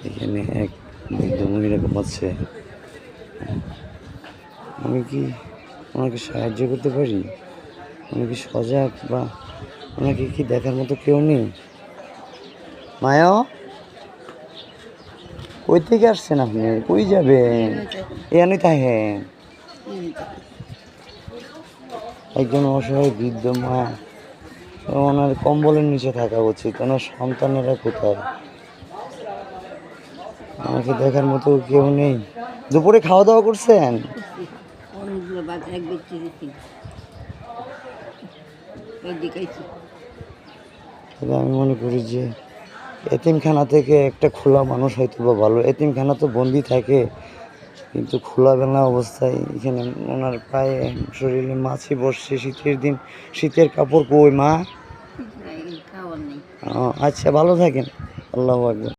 এখানে এক বৃদ্ধ মহিলা ঘুমাচ্ছে। আমি কি ওনাকে সাহায্য করতে পারি? উনি কি সজাগ বা ওনাকে কি দেখার মতো কেউ নেই? মায়া, কই থেকে আসছেন আপনি? কই যাবেন? এখানে থাকেন। একজন অসহায় বৃদ্ধ মা, ওনার কম্বলের নিচে থাকা উচিত। ওনার সন্তানেরা কোথায়? আমাকে দেখার মতো কেউ নেই। দুপুরে খাওয়া দাওয়া করছেন? তবে আমি মনে করি যে এতিমখানা থেকে একটা খোলা মানুষ হয়তো বা ভালো। এতিমখানা তো বন্দি থাকে, কিন্তু খোলামেলা অবস্থায় এখানে ওনার পায়ে শরীরে মাছি বসছে। শীতের দিন, শীতের কাপড় কই মা? আচ্ছা, ভালো থাকেন। আল্লাহু আকবার।